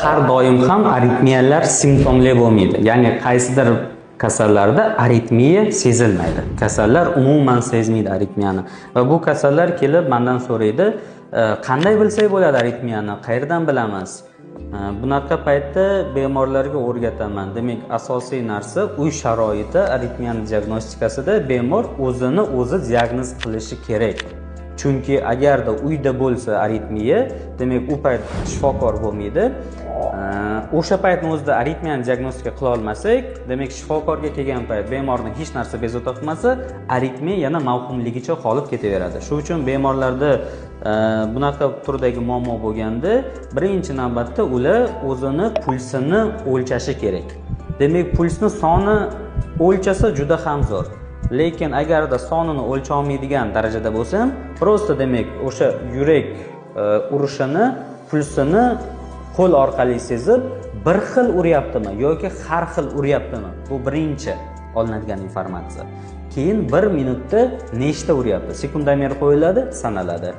har doim ham aritmiyalar simptomli bo'lmaydi. Ya'ni qaysidir kasallarda aritmiya sezilmaydi. Kasallar umuman sezmaydi aritmiyani. Va bu kasallar kelib mendan so'raydi, qanday bilsak bo'ladi aritmiyani, qayerdan bilamiz? Bunaqa paytda bemorlarga o'rgataman. Demak, asosiy narsa uy sharoiti aritmiyani diagnostikasida bemor o'zini o'zi diagnoz qilishi kerak. Chunki agarda uyda bo'lsa aritmiya, demak u payt shifokor bo'lmaydi. O'sha paytning o'zida aritmiyani diagnostika qila olmasak, demak shifokorga kelgan payt bemorning hech narsa bezovta qilmasa, aritmiya yana mavhumligicha qolib ketaveradi. Shuning uchun bemorlarda bunaqa turdagi muammo bo'lganda, birinchi navbatda ular o'zini pulsini o'lchashi kerak. Demak, pulsni soni o'lchasa juda ham zo'r. Lekin agarda sonini o'lcha olmaydigan darajada bo'lsa, prosta demak o'sha yurak urishini, pulsini qo'l orqali sezib, bir xil uryaptimi yoki har xil uryaptimi? Bu birinchi olinadigan informatsiya. Keyin 1 minutda nechta uryapti? Sekundomer qo'yiladi, sanaladi.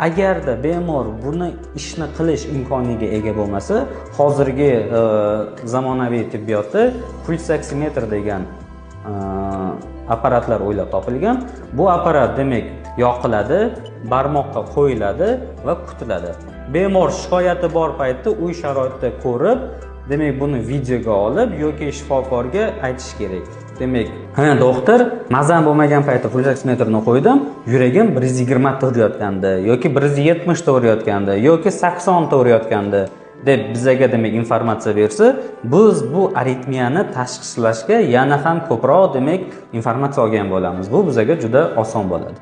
Agarda bemor buni ishni qilish imkoniga ega bo'lmasa, hozirgi zamonaviy tibbiyotda pulsoksimetr degan apparatlar o'ylab topilgan. Bu apparat demak yoqiladi, barmoqqa qo'yiladi va kutiladi. Bemor shikoyati bor paytda uy sharoitida ko'rib, demak buni videoga olib yoki shifokorga aytish kerak. Demak, doktor, mazam bo'lmagan paytda pulsoksimetrni qo'ydim, yuragim 120 ta urayotgandi yoki 170 ta urayotgandi yoki 80 ta urayotgandi deb bizga demak informatsiya bersa, biz bu aritmiyani tashxislashga yana ham ko'proq demak informatsiya olgan bo'lamiz. Bu bizga juda oson bo'ladi.